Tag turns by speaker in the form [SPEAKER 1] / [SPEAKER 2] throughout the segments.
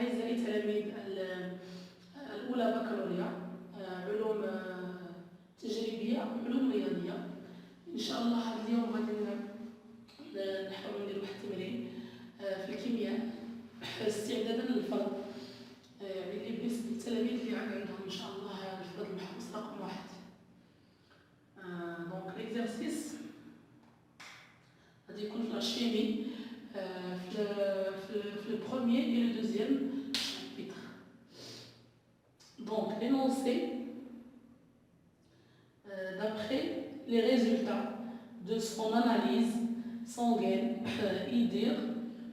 [SPEAKER 1] أعزائي تلاميذ الأولى بكالوريا، علوم تجريبية علوم رياضية. إن شاء الله هذا اليوم غادي نحاول ندير واحد التمرين في الكيمياء استعدادا للفرض، يعني اللي بالنسبة للتلاميذ اللي عندهم إن شاء الله الفرض المحفوظ رقم 1. دونك ليكزارسيس غادي يكون في الشيمي في le premier et le deuxième chapitre. Donc l'énoncé, d'après les résultats de son analyse sanguine, IDIR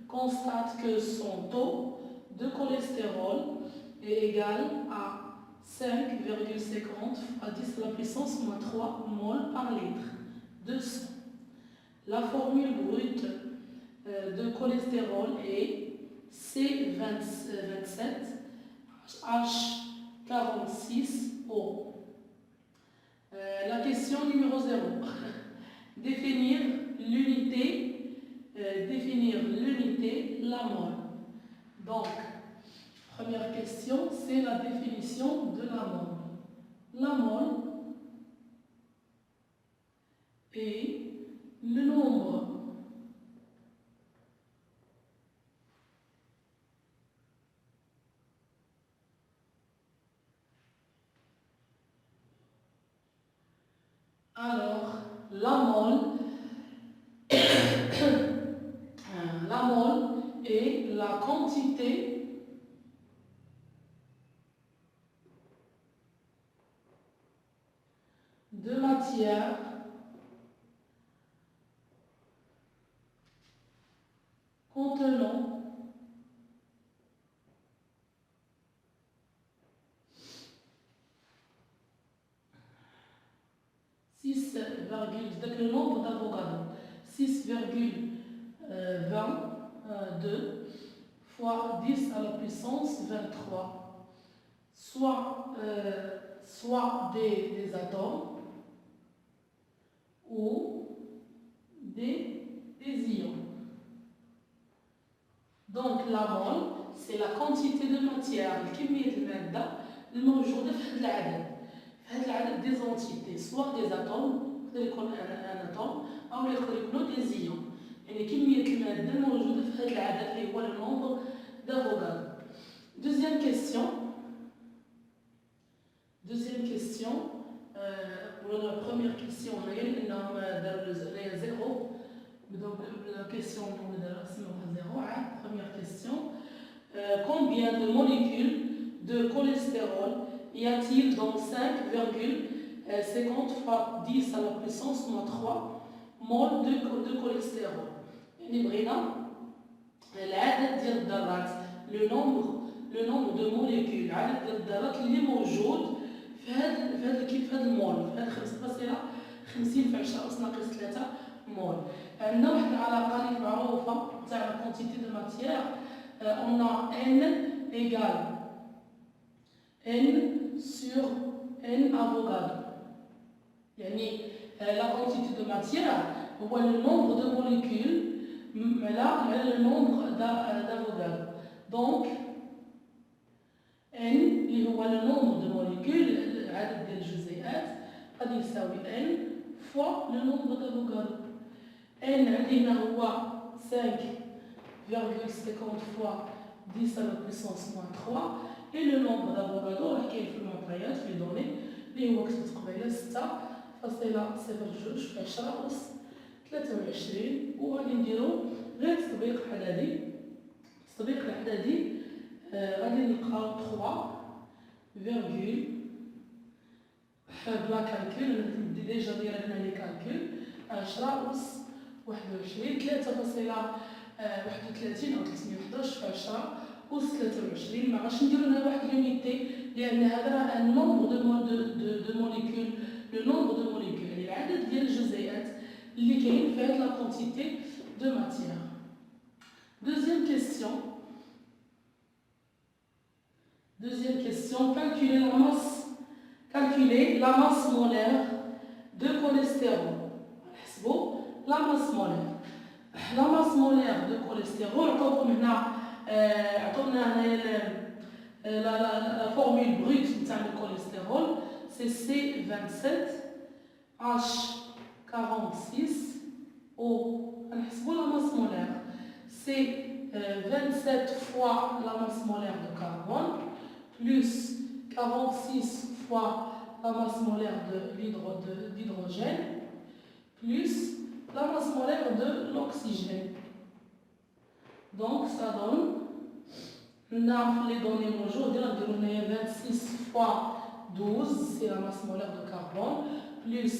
[SPEAKER 1] constate que son taux de cholestérol est égal à 5,50 fois 10 à la puissance moins 3 mol par litre de sang. La formule brute de cholestérol est C27H46O. La question numéro 0. Définir l'unité, la mole. Donc, première question, c'est la définition de la mole. La mole est le nombre la mole est la quantité de matière contenant 6, le nombre d'Avogadro, 6,22 fois 10 à la puissance 23, soit des atomes ou des ions. Donc la mole, c'est la quantité de matière, كمية المادة الموجودة في هذا العدد. هذا العدد des entités، soit des atomes، يقدر يكون un atome أو يقدر يكونوا des ions. يعني كمية المادة الموجودة في هذا العدد اللي هو le nombre d'Avogadro. Deuxième question. Pour la première question, on a eu les 0. Donc la question on est à 0. Première question. Combien de molécules de cholestérol y a-t-il dans 5,50 fois 10 à la puissance moins 3 mol de cholestérol? يعني بغينا العدد ديال الذرات، le nombre de molécules، عدد ديال الذرات اللي موجود في هذا كيف هذا المول، في هذا 5.50 في 10 أس ناقص 3 مول. عندنا واحد العلاقة اللي معروفة تاع la quantité de matière. On a N égale N sur N Avogadro. يعني la quantité de matière هو le nombre de molécules على le nombre d'Avogadro. Donc N اللي هو le nombre de molécules، عدد ديال الجزيئات، غادي يساوي N fois le nombre d'Avogadro. N عندي هنا هو 5,50 fois 10 à la puissance moins 3 et le nombre d'Avogadro راه كاين في المعطيات في لي اللي هو كتبت قبيله 6.02 في 10 أس 23. وغادي نديرو غير التطبيق الإعدادي. غادي نلقاو 3 بلا كالكول، ديجا دايره هنا لي كالكول 10 أس 21 3.31 أو 311 في 10 أس 23. ما غاش نديرو هنا واحد لونيتي لأن هذا راه ان نومبر دو موليكول، لو نومبر دو موليكول يعني العدد ديال الجزيئات اللي كاين في هاد لا كونتيتي دو ماتيير. Deuxième question, calculer la masse molaire de cholestérol. La masse molaire de cholestérol, عطاوكم هنا La formule brute du cholestérol, c'est C27H46O. On la masse molaire. C'est 27 fois la masse molaire de carbone, plus 46 fois la masse molaire d'hydrogène, plus la masse molaire de l'oxygène. Donc ça donne, les données aujourd'hui, on a 26 fois 12, c'est la masse molaire de carbone, plus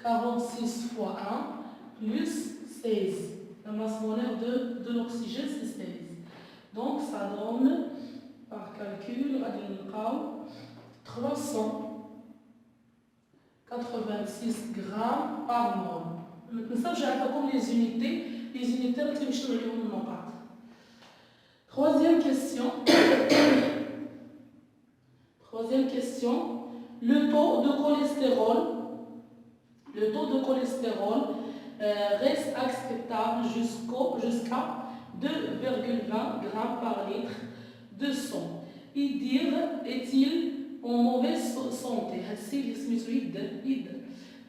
[SPEAKER 1] 46 fois 1, plus 16. La masse molaire de l'oxygène, c'est 16. Donc ça donne, par calcul, 386 grammes par mol. Maintenant, je vais comme les unités. Les unités, on va les Troisième question. Le taux de cholestérol reste acceptable jusqu'à 2,20 grammes par litre de sang. Est-il en mauvaise santé؟ هذا السيد اللي سميتو يد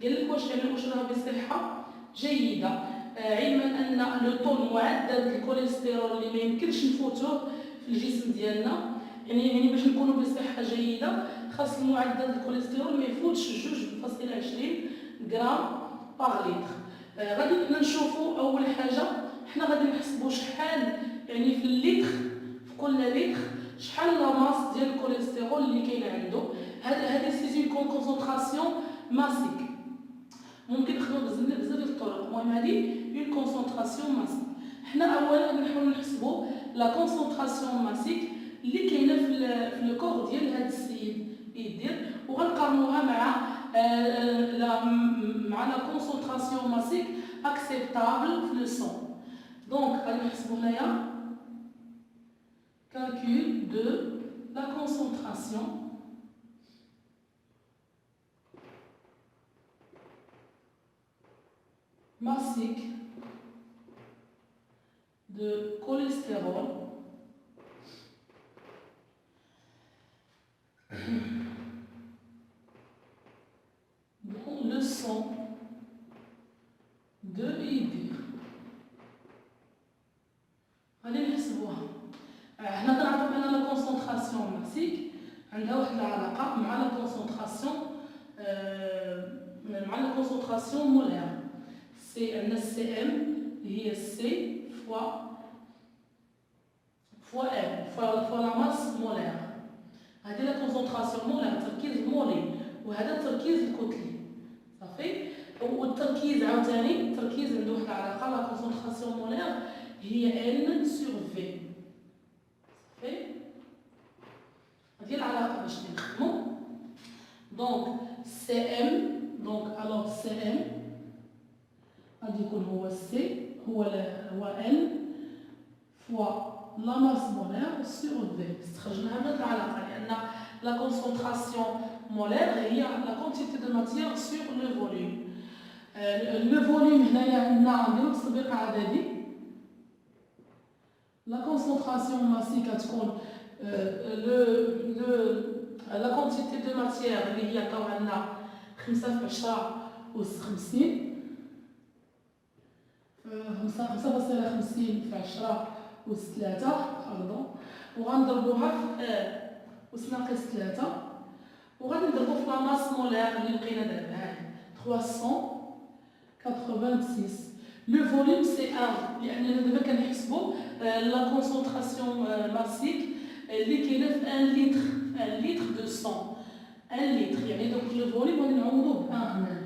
[SPEAKER 1] قال لك واش راه بصحة جيدة، علما ان لو طو معدل الكوليسترول اللي ما يمكنش نفوتوه في الجسم ديالنا، يعني باش نكونوا بصحة جيدة خاص المعدل الكوليسترول ما يفوتش 2.20 غرام باغ لتر. غادي نشوفوا اول حاجه حنا غادي نحسبوا شحال يعني في اللتر، في كل لتر شحال لا ماس ديال الكوليسترول اللي كاين عنده. هذه سي اون كونسونطراسيون ماسيك، ممكن نخدموا بزاف ديال الطرق. المهم هذه اون كونسونطراسيون ماسيك. حنا اولا غادي نحاولوا نحسبوا لا كونسونطراسيون ماسيك اللي كاينه في لو كور ديال هذا السيد يدير، وغنقارنوها مع لا كونسونطراسيون ماسيك اكسبتابل في لو سون. دونك غادي نحسبوا هنايا calcul de la concentration massique de cholestérol dans le sang de Idir. غادي نحسبوها. حنا كنعرفوا بان لا كونسونطراسيون ماسيك عندها واحد العلاقه مع لا كونسونطراسيون مولير. سي ان سي ام هي سي فوا ام فوا لا ماس مولير. هذه لا كونسونطراسيون مولير، تركيز مولي، وهذا التركيز الكتلي صافي. والتركيز عاوتاني التركيز عنده واحد العلاقه، لا كونسونطراسيون مولير هي ان سور في. هذه العلاقه باش نخدموا. دونك سي ام، دونك الوغ سي ام غادي يكون هو سي هو ان فوا لا ماس مولير سور في. استخرجناها من هذه العلاقه لان لا كونسونطراسيون مولير هي لا كونتيتي دو ماتيير سور لو فوليوم. لو فوليوم هنايا عندنا نديرو تطبيق عددي. La concentration massique تكون la quantité de matière اللي هي عطاو عندنا 5 في 10 أس 50 5.50 في 10 أس 3 باردون، وغنضربوها في أس ناقص 3 وغادي نضربو في لا ماس مولير اللي لقينا دابا 386. لو فوليوم سي 1 لاننا دابا كنحسبوا لا كونسونطراسيون ماسيك اللي كاينه في 1 لتر دو سون. 1 لتر يعني دوك لو فوليوم غادي نعوضوه ب 1 هنا،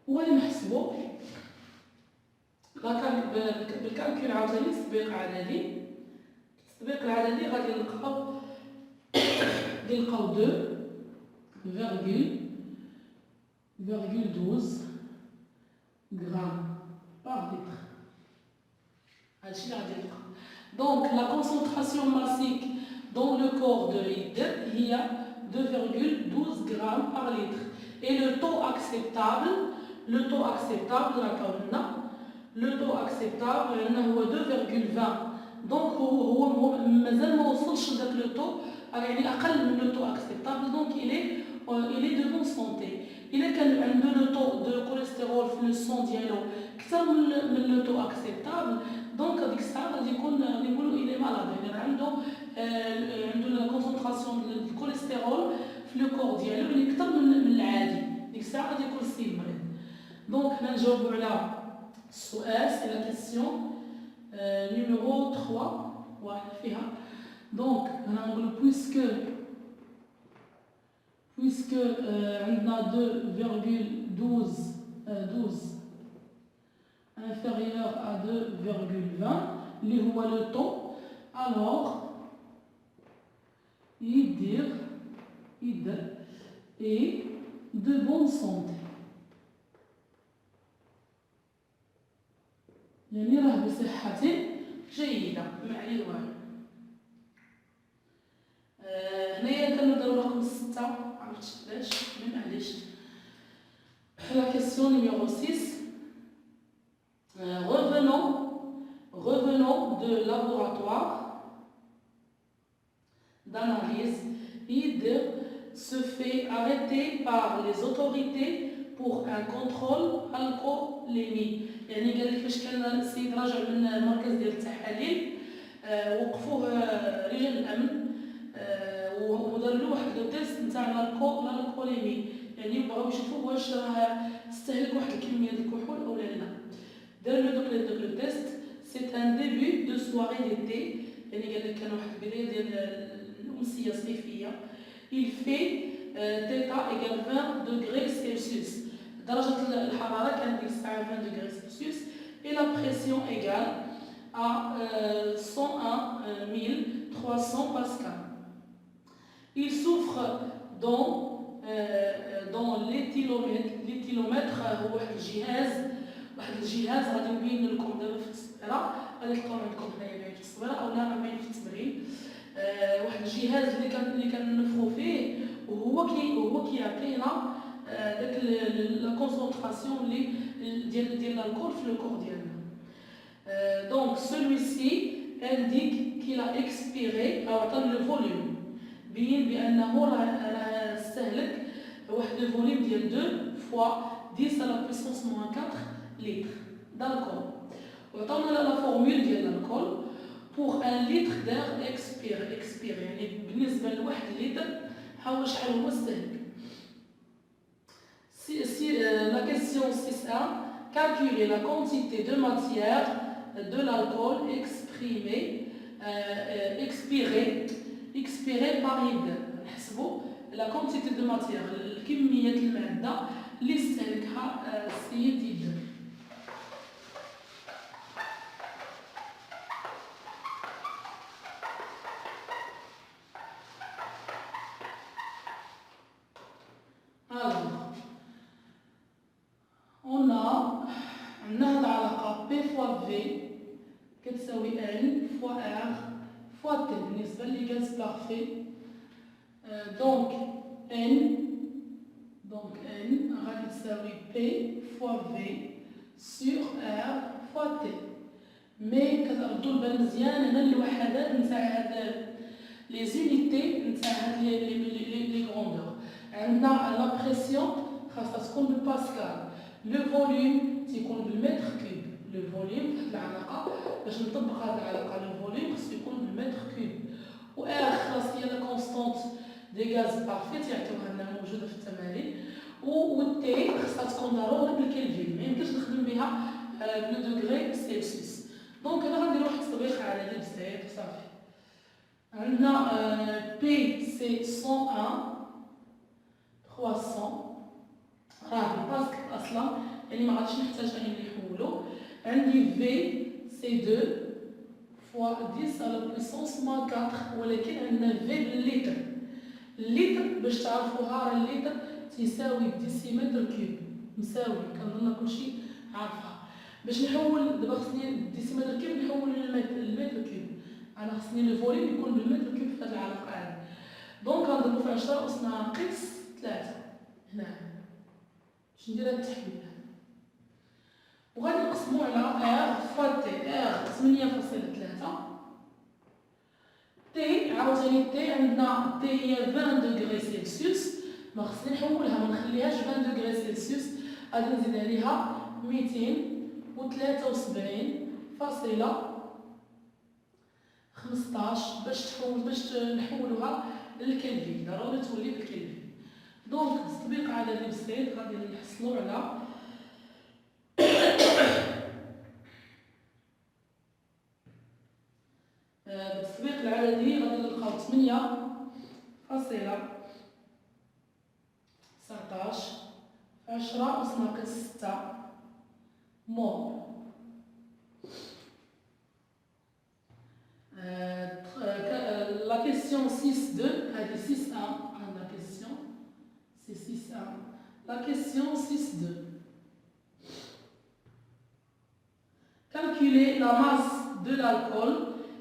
[SPEAKER 1] وغادي نحسبوا بالكالكول عاوتاني تطبيق عددي. التطبيق العددي غادي نلقاو 2,12 grammes par litre. Donc la concentration massique dans le corps de l'hydre il y a 2,12 grammes par litre. Et le taux acceptable هو 2,20 دونك هو مازال ما وصلش لذاك لو طو، يعني اقل من لو طو اكسبتابل، دونك الي دو بون سونتي. الا كان عنده لو طو دو كوليسترول في لو سون ديالو اكثر من لو طو اكسبتابل، دونك هذيك الساعه غادي يكون غادي نقولوا الي مالاد، يعني عنده لا كونسونطراسيون ديال الكوليسترول في لو كور ديالو اللي اكثر من العادي، ديك الساعه غادي يكون سي مريض. دونك حنا نجاوبوا على السؤال، سي لا كيسيون numéro 3 واحد فيها. دونك هنا نقول puisque عندنا 2,12 inférieur à 2,20 اللي هو لو طو، alors يدير et de bonne santé، يعني راه بصحة جيدة ما عليه والو. هنايا كنديرو رقم 6، معرفتش علاش مي معليش. La question numéro 6. Revenons de laboratoire d'analyse. Id se fait arrêter par les autorités pour un contrôle alcoolémie. يعني قال لك فاش كان السيد راجع من المركز ديال التحاليل وقفوه رجال الامن ودار له واحد لو تيست نتاع الالكوليمي، يعني بغاو يشوفوا واش راه استهلك واحد الكميه ديال الكحول او لا. دار له دوك لو تيست. سي ان ديبي دو سواري ديتي، يعني قال لك كان واحد البدايه ديال الامسيه الصيفيه. il fait θ égale 20 degrés Celsius، درجة الحرارة كانت ديك الساعة 20 degrés Celsius، et la pression égale à 101 300 pascal. Il souffre dans l'éthylomètre، هو واحد الجهاز غادي نبين لكم دابا في التصويرة، غادي تلقاو عندكم هنايا باين في التصويرة أو لا باين في التمرين. واحد الجهاز اللي كننفخو فيه وهو كيعطينا داك لا كونسونطراسيون اللي ديال الكول في لو كور ديالنا. دونك celui-ci indique qu'il a expiré او عطانا لو فوليوم، بين بانه راه استهلك واحد لو فوليوم ديال 2 fois 10 à la puissance moins 4 litres d'alcool، وعطاونا لا فورمول ديال الكول pour un litre d'air expiré، يعني بالنسبه لواحد لتر حاول شحال هو استهلك. La question 6a, calculer la quantité de matière de l'alcool expiré par id. نحسبوا la quantité de matière، كمية المادة اللي استهلكها السيد id. عندنا هاد العلاقة P fois V كتساوي N fois R fois T بالنسبة للغاز بارفي. دونك N غادي تساوي P fois V sur R fois T. مي كتردو البال مزيان هنا الوحدات نتاع هاد لي زونيتي نتاع هاد لي غروندور. عندنا لا بريسيون خاصها تكون بالباسكال، لو فوليوم تيكون بالمتر كوب. لو فوليوم فواحد العلاقه باش نطبق هاد العلاقه لو فوليوم خصو يكون بالمتر كوب، و ار خلاص هي لا كونستانت دي غاز بارفي تيعطيوها لنا موجوده في التمارين، و تي خصها تكون ضروري بالكلفين، ما يمكنش نخدم بها بلو دوغري سيلسيوس. دونك انا غندير واحد التطبيق عادي بسيط صافي. عندنا بي سي 101 300 راه بالباسك اصلا، يعني ما غاديش نحتاج اني نحولو. عندي في سي 2 فوا 10 على بويسونس ما 4، ولكن عندنا في بالليتر. الليتر باش تعرفوها راه الليتر تيساوي ديسيمتر كيوب، مساوي كنظن كلشي عارفها. باش نحول دابا خصني الديسيمتر كيوب نحول للمتر كيوب، انا خصني لو فوليوم يكون بالمتر كيوب في هاد العلاقه هادي. دونك غنضربو في 10 أس ناقص 3 هنا باش ندير هاد التحويل، وغادي نقسمو على ار فوا تي. ار 8.3 تي عاوتاني تي عندنا تي هي 20 دوغري سلسيوس، ما خصني نحولها ما نخليهاش 20 دوغري سلسيوس، غادي نزيد عليها 273.15 باش نحولوها للكلفين، ضروري تولي بالكلفين. دونك التطبيق العددي بسيط، غادي نحصلو على بالتطبيق العددي غادي نلقاو 8.19 في 10 أس ناقص 6 مول. La question 6.2, هذه 6.1 la question, c'est 6.1. La question 6.2. Calculer la masse de l'alcool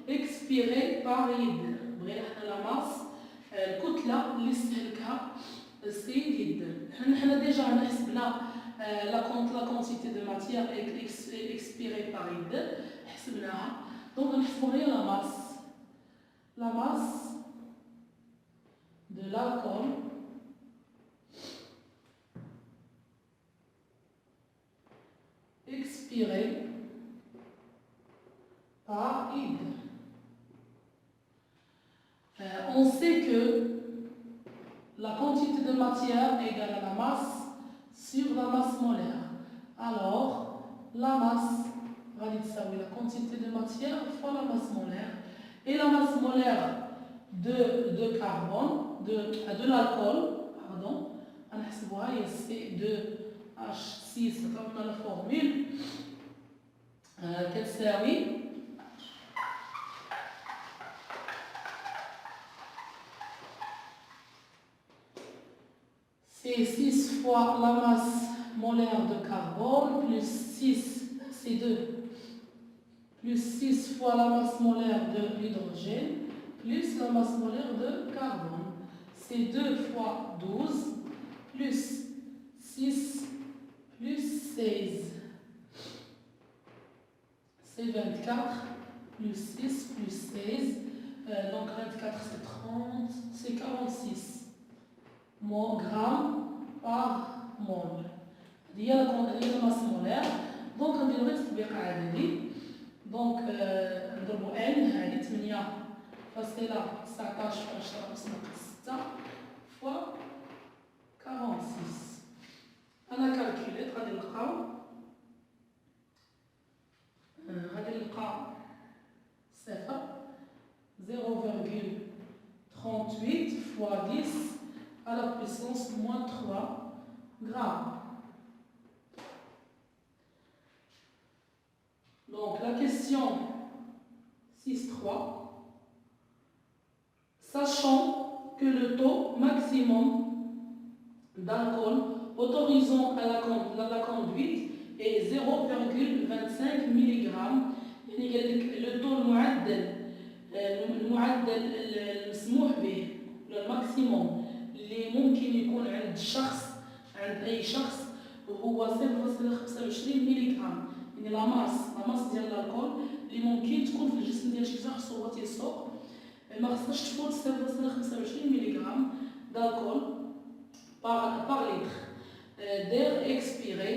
[SPEAKER 1] expirée par يد. بغينا حنا la masse الكتلة اللي استهلكها السيد يد. حنا ديجا حسبنا la quantité de matière expirée par يد حسبناها. Donc نحسبو هي la masse de l'alcool expiré par id. On sait que la quantité de matière est égale à la masse sur la masse molaire. Alors, la masse va dire la quantité de matière fois la masse molaire. Et la masse molaire de carbone, de l'alcool, pardon, c'est de H6, comme dans la formule, كتساوي c'est 6 fois la masse molaire de carbone plus 6, c'est 2, plus 6 fois la masse molaire de l'hydrogène plus la masse molaire de carbone. C'est 2 fois 12 plus 6 plus 16. C'est 24 plus 6 plus 16. Donc 24 c'est 30, c'est 46 grammes par mol. Il y a la masse molaire. Donc on dirait que c'est bien. Donc نضربو n هذه 8.19 fois 46. أنا كالكوليت غادي نلقاو 0,38 fois 10 à la puissance moins 3 grammes. Donc la question 6.3. Sachant que le taux maximum d'alcool autorisant à la conduite est 0,25 mg. Le taux المعدل المسموح به الماكسيموم اللي ممكن يكون عند الشخص، عند أي شخص، هو 0.25 ملغ. يعني لا ماس ديال الالكول اللي ممكن تكون في الجسم ديال شي شخص هو تيسوق ما خصناش تفوت 0.25 ملغ d'alcool par litre d'air expiré.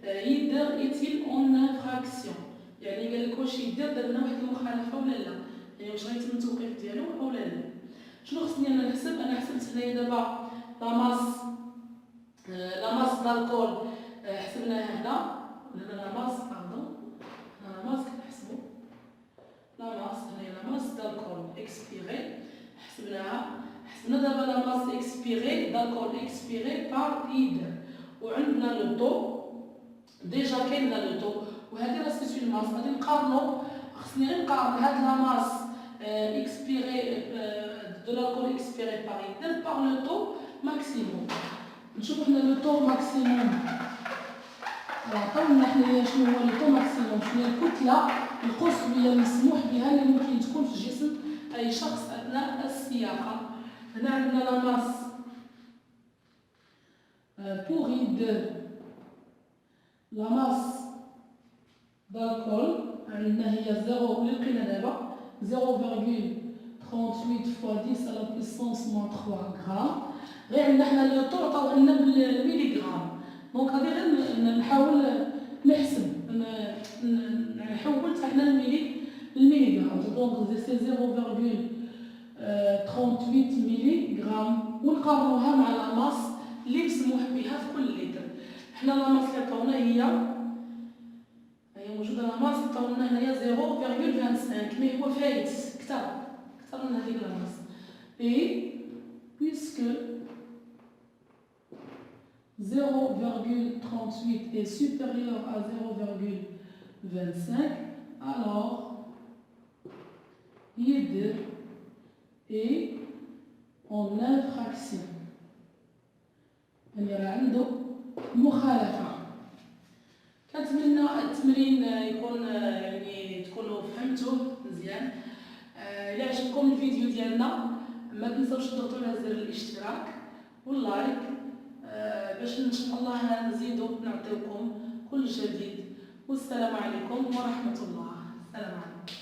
[SPEAKER 1] يدير est-il en infraction؟ يعني قال لك واش يدير درنا واحد المخالفه ولا لا، يعني واش غيتم التوقيف ديالو اولا لا. شنو خصني انا نحسب؟ انا حسبت هنايا دابا لا ماس d'alcool حسبناها هنا، ولا لا ماس كنحسبو لا ماس هنايا لا ماس d'alcool expiré حسبنا دابا لا ماس expiré d'alcool expiré par id، وعندنا لو طو ديجا كاين لو طو، وهذه راه سيت الماس غادي نقارنو. خصني غير نقارن هاد لا ماس expiré de l'alcool expiré par id par le taux maximum. نشوف حنا لو طو ماكسيموم عطاونا حنايا شنو هو لو طو ماكسيموم، شنو هي الكتله القصويه المسموح بها اللي ممكن تكون في جسم اي شخص اثناء السياقه. هنا عندنا لا ماس pour id لا ماس d'alcool عندنا هي 0 اللي لقينا دابا 0.38 38 fois 10 à la puissance moins 3 grammes. غير عندنا حنا لو طو عطاوها لنا بالميلي غرام. دونك غادي غير نحاول نحسب نحول حتى حنا الميلي غرام. دونك سي 0,38 ميلي غرام ونقارنوها مع لا ماس اللي مسموح بها في كل لتر. حنا لا ماس اللي عطاونا هي موجوده لا ماس اللي عطاونا هنايا 0,25 مي هو فايت كثر من هذيك لا ماس. اي puisque 0,38 est supérieur à 0,25, alors يدير est en infraction. يعني راه عنده مخالفة. كنتمنى التمرين يكون يعني تكونوا فهمتوه مزيان. إلا عجبكم الفيديو ديالنا ما تنساوش تضغطوا على زر الاشتراك واللايك باش ان شاء الله نزيدو نعطيوكم كل جديد. والسلام عليكم ورحمة الله. السلام عليكم.